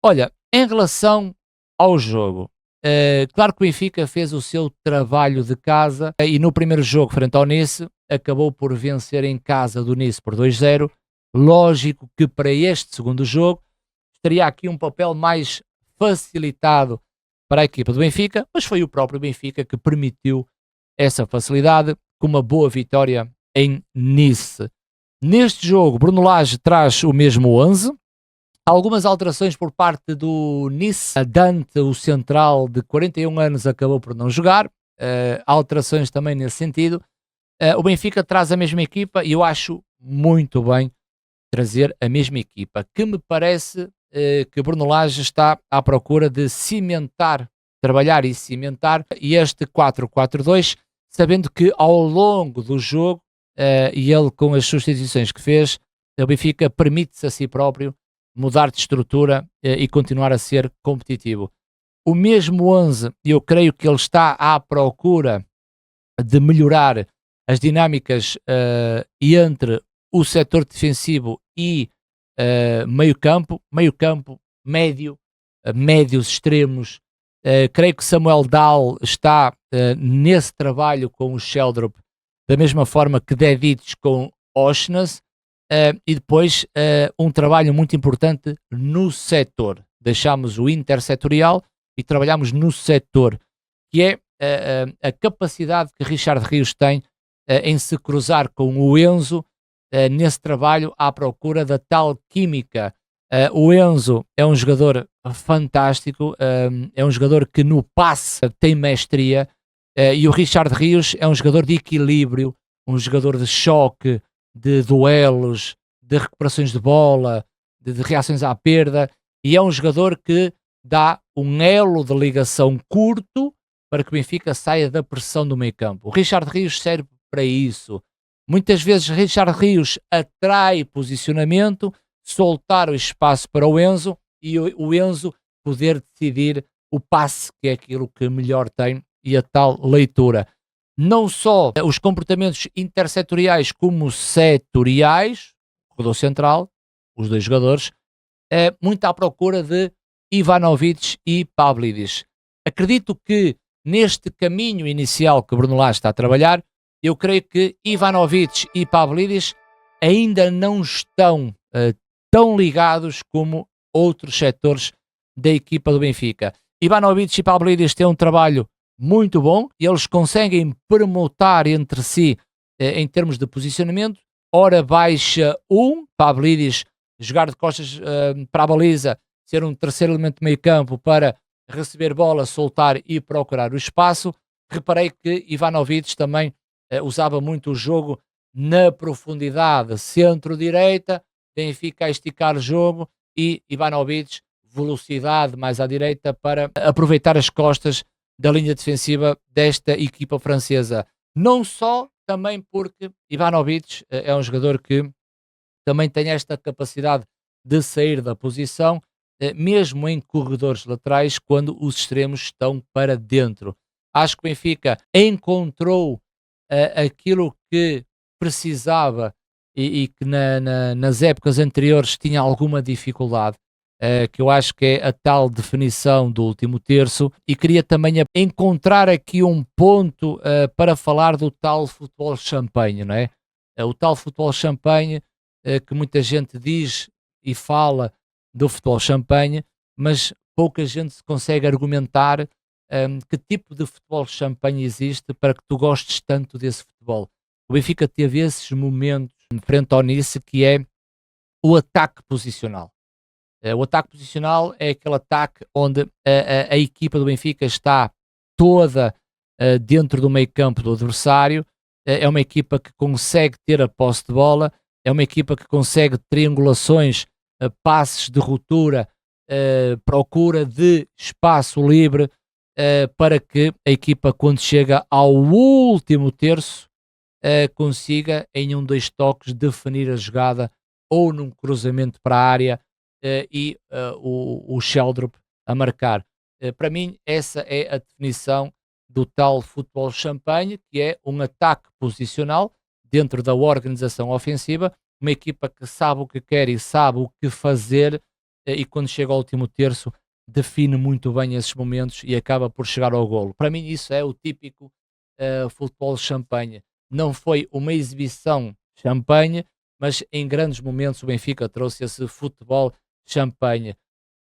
Olha, em relação ao jogo, claro que o Benfica fez o seu trabalho de casa e no primeiro jogo frente ao Nice acabou por vencer em casa do Nice por 2-0. Lógico que para este segundo jogo estaria aqui um papel mais facilitado para a equipa do Benfica, mas foi o próprio Benfica que permitiu essa facilidade com uma boa vitória em Nice. Neste jogo, Bruno Lage traz o mesmo 11, algumas alterações por parte do Nice. A Dante, o central de 41 anos, acabou por não jogar. Alterações também nesse sentido. O Benfica traz a mesma equipa e eu acho muito bem trazer a mesma equipa, que me parece que Bruno Lage está à procura de cimentar, trabalhar e cimentar este 4-4-2, sabendo que ao longo do jogo, e ele com as substituições que fez, o Benfica permite-se a si próprio mudar de estrutura e continuar a ser competitivo. O mesmo 11, eu creio que ele está à procura de melhorar as dinâmicas entre o setor defensivo e meio campo, médio, médios extremos. Creio que Samuel Dahl está nesse trabalho com o Sheldrup, da mesma forma que Dedic com Oshness. E depois um trabalho muito importante no setor. Deixamos o intersetorial e trabalhamos no setor, que é a capacidade que Richard Rios tem em se cruzar com o Enzo nesse trabalho à procura da tal química. O Enzo é um jogador fantástico, é um jogador que no passe tem mestria, e o Richard Rios é um jogador de equilíbrio, um jogador de choque, de duelos, de recuperações de bola, de reações à perda, e é um jogador que dá um elo de ligação curto para que o Benfica saia da pressão do meio campo. O Richard Rios serve para isso. Muitas vezes Richard Rios atrai posicionamento, soltar o espaço para o Enzo e o Enzo poder decidir o passe, que é aquilo que melhor tem, e a tal leitura. Não só os comportamentos intersetoriais como setoriais, corredor central, os dois jogadores, muito à procura de Ivanovic e Pavlidis. Acredito que neste caminho inicial que Bruno Lage está a trabalhar, eu creio que Ivanovic e Pavlidis ainda não estão tão ligados como outros setores da equipa do Benfica. Ivanovic e Pavlidis têm um trabalho muito bom e eles conseguem permutar entre si em termos de posicionamento. Ora baixa Pavlidis jogar de costas para a baliza, ser um terceiro elemento de meio campo para receber bola, soltar e procurar o espaço. Reparei que Ivanovic também usava muito o jogo na profundidade, centro-direita, Benfica a esticar o jogo e Ivanovic, velocidade mais à direita para aproveitar as costas da linha defensiva desta equipa francesa. Não só, também porque Ivanovic é um jogador que também tem esta capacidade de sair da posição, mesmo em corredores laterais, quando os extremos estão para dentro. Acho que o Benfica encontrou aquilo que precisava e que nas épocas anteriores tinha alguma dificuldade, que eu acho que é a tal definição do último terço, e queria também encontrar aqui um ponto para falar do tal futebol champanhe, não é? O tal futebol champanhe que muita gente diz e fala do futebol champanhe, mas pouca gente se consegue argumentar que tipo de futebol champanhe existe para que tu gostes tanto desse futebol. O Benfica teve esses momentos frente ao Nice, que é o ataque posicional. O ataque posicional é aquele ataque onde a equipa do Benfica está toda dentro do meio campo do adversário. É uma equipa que consegue ter a posse de bola, é uma equipa que consegue triangulações, passes de ruptura, procura de espaço livre, para que a equipa, quando chega ao último terço, consiga em dois toques definir a jogada ou num cruzamento para a área e o Sheldrup a marcar. Para mim, essa é a definição do tal futebol champanhe, que é um ataque posicional dentro da organização ofensiva, uma equipa que sabe o que quer e sabe o que fazer e quando chega ao último terço define muito bem esses momentos e acaba por chegar ao golo. Para mim isso é o típico futebol champanhe. Não foi uma exibição champanhe, mas em grandes momentos o Benfica trouxe esse futebol champanhe.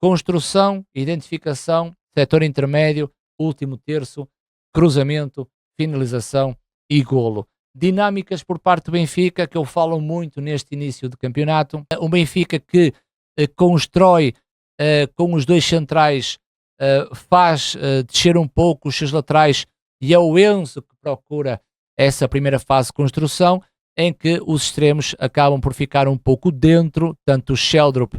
Construção, identificação, setor intermédio, último terço, cruzamento, finalização e golo. Dinâmicas por parte do Benfica, que eu falo muito neste início de campeonato. O Benfica que constrói com os dois centrais, faz descer um pouco os seus laterais, e é o Enzo que procura essa primeira fase de construção, em que os extremos acabam por ficar um pouco dentro, tanto o Sheldrup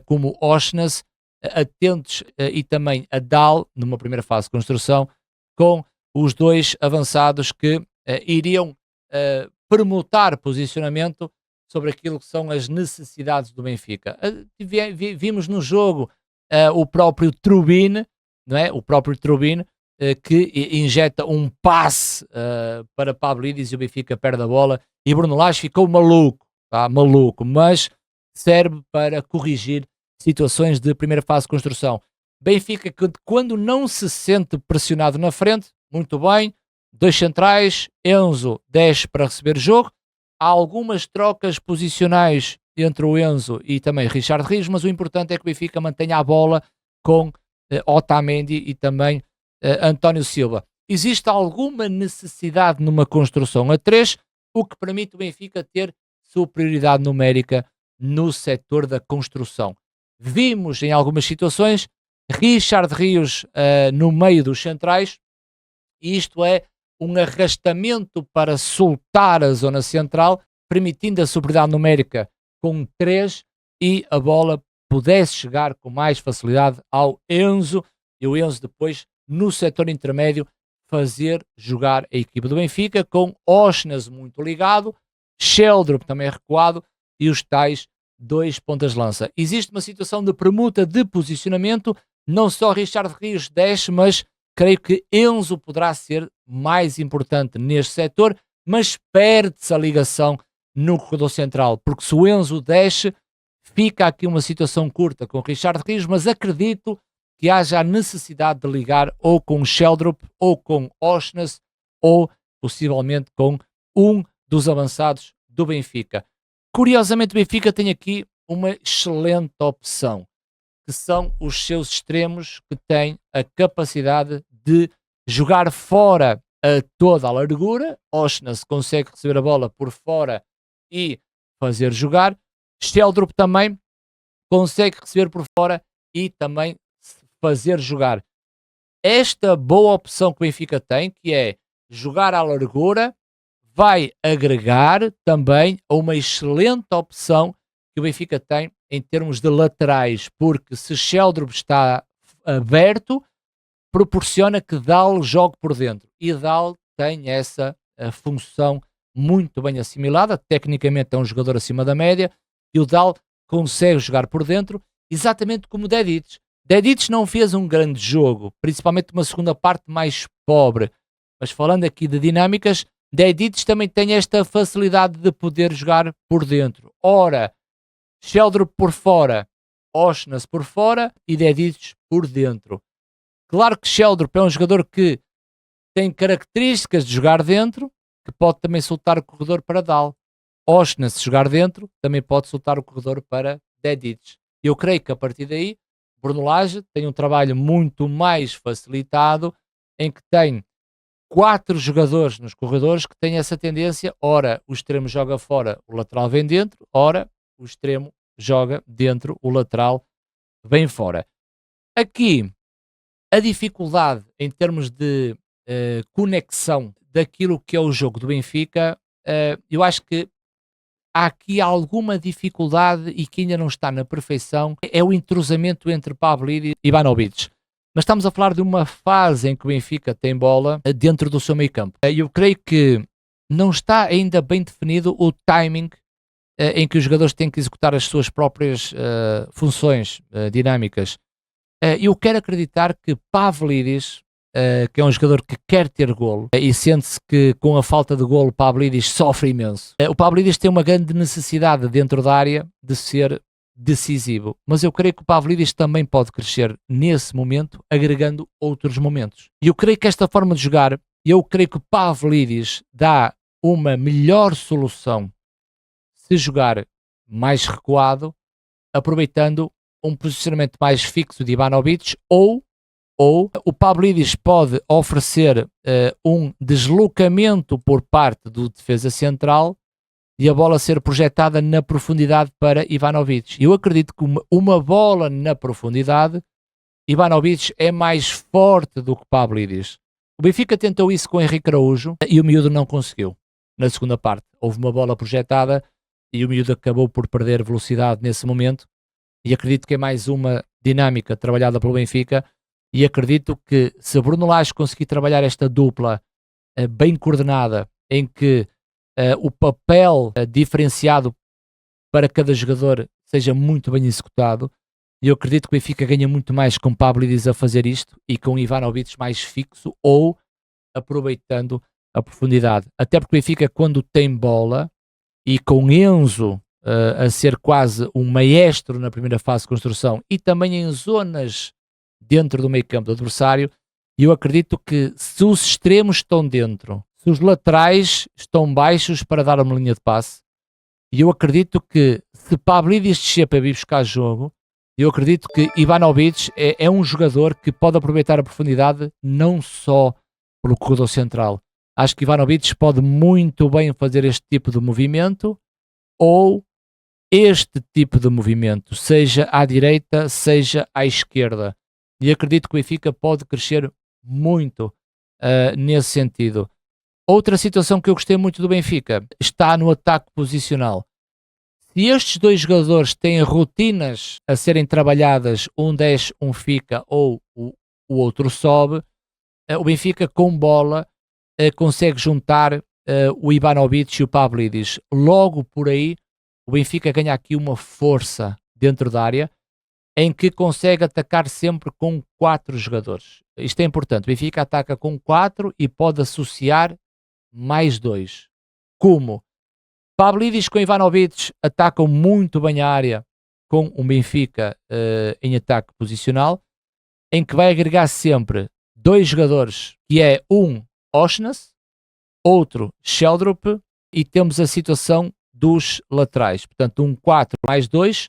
como o Osnas, atentos e também a Dal, numa primeira fase de construção, com os dois avançados que iriam permutar posicionamento sobre aquilo que são as necessidades do Benfica. Vimos no jogo o próprio Trubin, não é? O próprio Trubin que injeta um passe para Pavlidis e o Benfica perde a bola e Bruno Lage ficou maluco, tá? Maluco, mas serve para corrigir situações de primeira fase de construção. Benfica que quando não se sente pressionado na frente, muito bem, dois centrais, Enzo desce para receber jogo, há algumas trocas posicionais entre o Enzo e também Richard Rios, mas o importante é que o Benfica mantenha a bola com Otamendi e também António Silva. Existe alguma necessidade numa construção a 3, o que permite o Benfica ter superioridade numérica no setor da construção. Vimos em algumas situações Richard Rios no meio dos centrais, e isto é um arrastamento para soltar a zona central, permitindo a superioridade numérica com 3 e a bola pudesse chegar com mais facilidade ao Enzo, e o Enzo depois no setor intermédio fazer jogar a equipa do Benfica com Osnas muito ligado, Sheldrup também recuado e os tais dois pontas de lança. Existe uma situação de permuta de posicionamento, não só Richard Rios desce, mas creio que Enzo poderá ser mais importante neste setor, mas perde-se a ligação no corredor central, porque se o Enzo desce, fica aqui uma situação curta com o Richard Rios, mas acredito que haja a necessidade de ligar ou com Sheldrup, ou com Osnas, ou possivelmente com um dos avançados do Benfica. Curiosamente o Benfica tem aqui uma excelente opção, que são os seus extremos, que têm a capacidade de jogar fora a toda a largura. Osnas consegue receber a bola por fora e fazer jogar. Sheldrup também consegue receber por fora e também fazer jogar. Esta boa opção que o Benfica tem, que é jogar à largura, vai agregar também a uma excelente opção que o Benfica tem em termos de laterais, porque se Sheldrup está aberto, proporciona que Dal jogue por dentro, e Dal tem essa função muito bem assimilada. Tecnicamente é um jogador acima da média, e o Dal consegue jogar por dentro, exatamente como o Dedić. Dedić não fez um grande jogo, principalmente uma segunda parte mais pobre, mas falando aqui de dinâmicas, Dedić também tem esta facilidade de poder jogar por dentro. Ora, Sheldrup por fora, Osnas por fora e Dedić por dentro. Claro que Sheldrup é um jogador que tem características de jogar dentro, que pode também soltar o corredor para Dal. Osnas, se jogar dentro, também pode soltar o corredor para Dedić. Eu creio que a partir daí, Bruno Lage tem um trabalho muito mais facilitado, em que tem 4 jogadores nos corredores que têm essa tendência. Ora, o extremo joga fora, o lateral vem dentro. Ora, o extremo joga dentro, o lateral vem fora. Aqui, a dificuldade em termos de conexão daquilo que é o jogo do Benfica, eu acho que há aqui alguma dificuldade e que ainda não está na perfeição, é o entrosamento entre Pavlidis e Ivanovic. Mas estamos a falar de uma fase em que o Benfica tem bola dentro do seu meio campo. Eu creio que não está ainda bem definido o timing em que os jogadores têm que executar as suas próprias funções dinâmicas. Eu quero acreditar que Pavlidis, que é um jogador que quer ter golo, e sente-se que com a falta de golo Pavlidis sofre imenso. O Pavlidis tem uma grande necessidade dentro da área de ser decisivo. Mas eu creio que o Pavlidis também pode crescer nesse momento, agregando outros momentos. E eu creio que esta forma de jogar, eu creio que o Pavlidis dá uma melhor solução se jogar mais recuado, aproveitando um posicionamento mais fixo de Ivanovic, ou o Pavlidis pode oferecer um deslocamento por parte do defesa central e a bola ser projetada na profundidade para Ivanovic. Eu acredito que uma bola na profundidade, Ivanovic é mais forte do que Pavlidis. O Benfica tentou isso com Henrique Araújo e o miúdo não conseguiu. Na segunda parte, houve uma bola projetada e o miúdo acabou por perder velocidade nesse momento, e acredito que é mais uma dinâmica trabalhada pelo Benfica, e acredito que se Bruno Lage conseguir trabalhar esta dupla bem coordenada, em que o papel diferenciado para cada jogador seja muito bem executado, eu acredito que o Benfica ganha muito mais com Pavlidis a fazer isto e com Ivanovic mais fixo ou aproveitando a profundidade. Até porque o Benfica, quando tem bola, e com Enzo a ser quase um maestro na primeira fase de construção e também em zonas dentro do meio campo do adversário, eu acredito que se os extremos estão dentro, se os laterais estão baixos para dar uma linha de passe, e eu acredito que se Pavlidis descer para vir buscar jogo, eu acredito que Ivanovic é um jogador que pode aproveitar a profundidade não só pelo corredor central. Acho que Ivanovic pode muito bem fazer este tipo de movimento ou este tipo de movimento, seja à direita, seja à esquerda. E acredito que o Benfica pode crescer muito nesse sentido. Outra situação que eu gostei muito do Benfica está no ataque posicional. Se estes dois jogadores têm rotinas a serem trabalhadas, um desce, um fica ou o outro sobe, o Benfica com bola consegue juntar o Ivanovic e o Pavlidis. Logo por aí, o Benfica ganha aqui uma força dentro da área em que consegue atacar sempre com 4 jogadores. Isto é importante. O Benfica ataca com 4 e pode associar mais 2. Como? Pavlidis com Ivanovic atacam muito bem a área com o Benfica em ataque posicional, em que vai agregar sempre 2 jogadores, que é um Osnas, outro Sheldrup, e temos a situação dos laterais. Portanto, um 4 mais 2,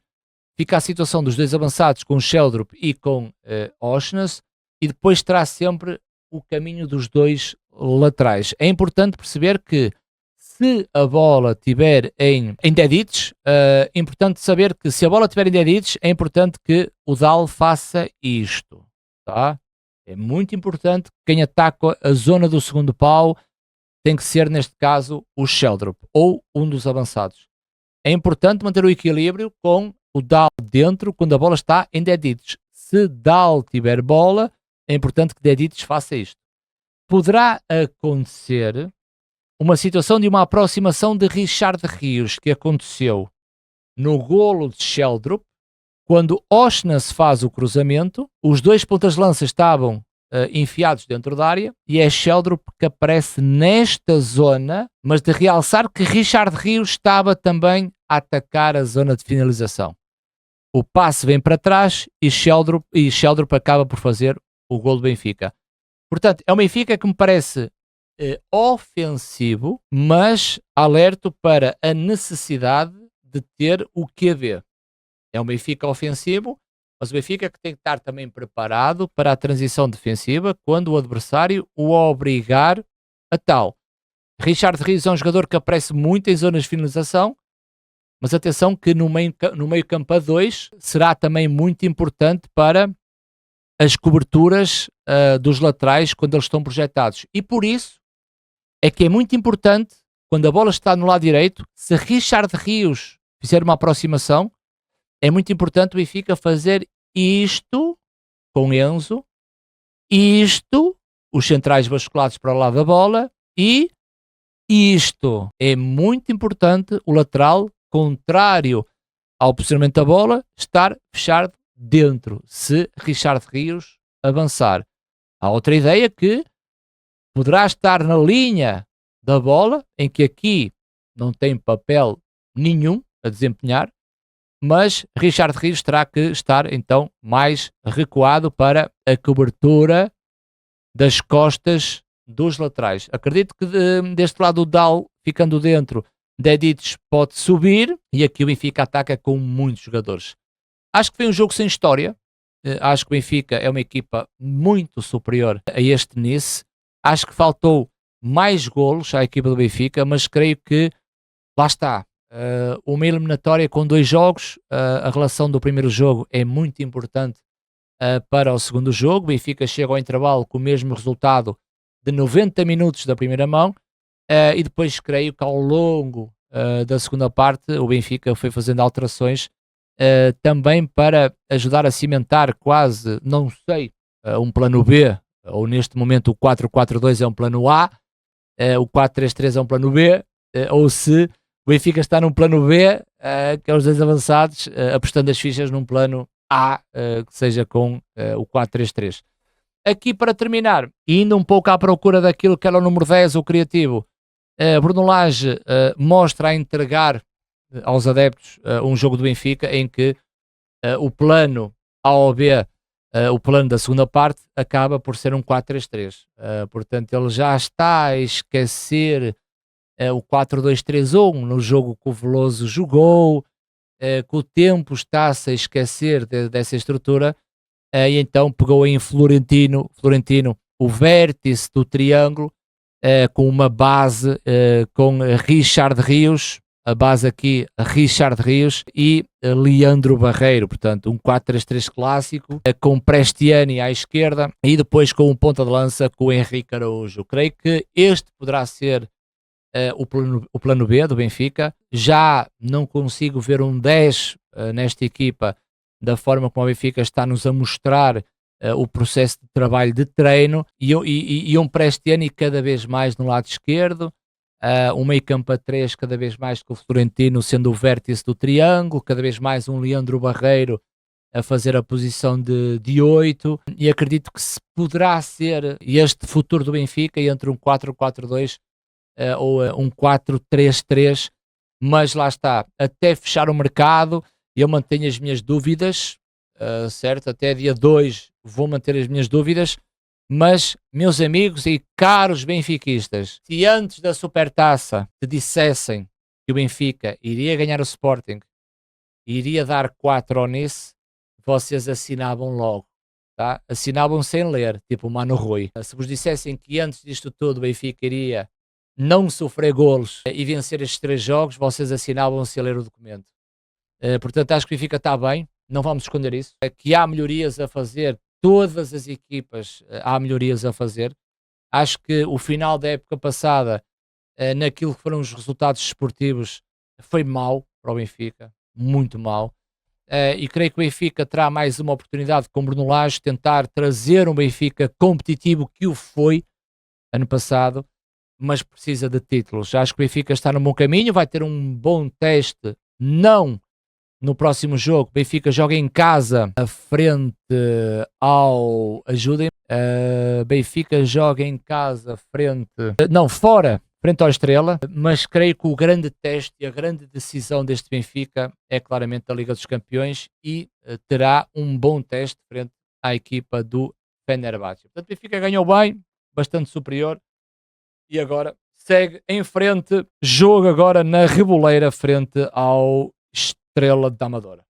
fica a situação dos 2 avançados com Sheldrup e com Osnas, e depois terá sempre o caminho dos 2 laterais. É importante perceber que se a bola estiver em dead-hits, é importante saber que se a bola estiver em dead-hits, é importante que o Dal faça isto, tá? É muito importante que quem ataca a zona do segundo pau tem que ser, neste caso, o Sheldrup ou um dos avançados. É importante manter o equilíbrio com o Dal dentro quando a bola está em dead-hits. Se Dal tiver bola, é importante que dead-hits faça isto. Poderá acontecer uma situação de uma aproximação de Richard Rios, que aconteceu no golo de Sheldrup, quando Osnas faz o cruzamento, os 2 pontas de lança estavam enfiados dentro da área, e é Sheldrup que aparece nesta zona, mas de realçar que Richard Rios estava também a atacar a zona de finalização. O passe vem para trás e Sheldrup acaba por fazer o golo do Benfica. Portanto, é um Benfica que me parece ofensivo, mas alerto para a necessidade de ter o QB. É um Benfica ofensivo, mas o Benfica que tem que estar também preparado para a transição defensiva quando o adversário o obrigar a tal. Richard Rios é um jogador que aparece muito em zonas de finalização, mas atenção que no meio campo a 2 será também muito importante para as coberturas dos laterais quando eles estão projetados. E por isso é que é muito importante, quando a bola está no lado direito, se Richard Rios fizer uma aproximação, é muito importante o Benfica fazer isto com Enzo, isto, os centrais basculados para o lado da bola, e isto. É muito importante o lateral, contrário ao posicionamento da bola, estar fechado dentro, se Richard Rios avançar. Há outra ideia que poderá estar na linha da bola, em que aqui não tem papel nenhum a desempenhar, mas Richard Rios terá que estar então mais recuado para a cobertura das costas dos laterais. Acredito que deste lado o Dal ficando dentro, Dedic pode subir e aqui o Benfica ataca com muitos jogadores. Acho que foi um jogo sem história. Acho que o Benfica é uma equipa muito superior a este Nice. Acho que faltou mais golos à equipa do Benfica, mas creio que lá está. Uma eliminatória com 2 jogos, a relação do primeiro jogo é muito importante para o segundo jogo. O Benfica chega ao intervalo com o mesmo resultado de 90 minutos da primeira mão, e depois creio que ao longo da segunda parte o Benfica foi fazendo alterações também para ajudar a cimentar quase, não sei, um plano B, ou neste momento o 4-4-2 é um plano A, o 4-3-3 é um plano B, ou se o Benfica está num plano B, que é os 2 avançados, apostando as fichas num plano A, que seja com o 4-3-3. Aqui para terminar, indo um pouco à procura daquilo que era o número 10, o criativo, Bruno Lage mostra a entregar aos adeptos um jogo do Benfica em que o plano A ou B, o plano da segunda parte, acaba por ser um 4-3-3. Portanto, ele já está a esquecer o 4-2-3-1 no jogo que o Veloso jogou, que o tempo está-se a esquecer dessa estrutura, e então pegou em Florentino, o vértice do triângulo, com uma base com Richard Rios, a base aqui Richard Rios e Leandro Barreiro, portanto um 4-3-3 clássico, com Prestiani à esquerda e depois com um ponta de lança com o Henrique Araújo. Creio que este poderá ser o plano B do Benfica. Já não consigo ver um 10 nesta equipa da forma como o Benfica está-nos a mostrar o processo de trabalho de treino, e um Prestiani cada vez mais no lado esquerdo, um meio campo a 3 cada vez mais com o Florentino sendo o vértice do triângulo, cada vez mais um Leandro Barreiro a fazer a posição de 8, e acredito que se poderá ser este futuro do Benfica entre um 4-4-2 ou um 4-3-3, mas lá está, até fechar o mercado eu mantenho as minhas dúvidas, certo? Até dia 2 vou manter as minhas dúvidas, mas, meus amigos e caros benfiquistas, se antes da Supertaça te dissessem que o Benfica iria ganhar o Sporting, iria dar 4 ao Nice, vocês assinavam logo, tá? Assinavam sem ler, tipo o Mano Rui. Se vos dissessem que antes disto tudo o Benfica iria não sofrer golos e vencer estes 3 jogos, vocês assinavam sem ler o documento. Portanto, acho que o Benfica está bem, não vamos esconder isso. Que há melhorias a fazer, todas as equipas há melhorias a fazer. Acho que o final da época passada, naquilo que foram os resultados esportivos, foi mau para o Benfica, muito mau. E creio que o Benfica terá mais uma oportunidade com Bruno Lage, tentar trazer um Benfica competitivo que o foi ano passado, mas precisa de títulos. Acho que o Benfica está no bom caminho, vai ter um bom teste, não no próximo jogo. Benfica joga em casa, a frente ao... Ajudem. Benfica joga em casa, fora, frente ao Estrela, mas creio que o grande teste e a grande decisão deste Benfica é claramente a Liga dos Campeões, e terá um bom teste frente à equipa do Fenerbahçe. Portanto, o Benfica ganhou bem, bastante superior, e agora segue em frente, jogo agora na Reboleira frente ao Estrela da Amadora.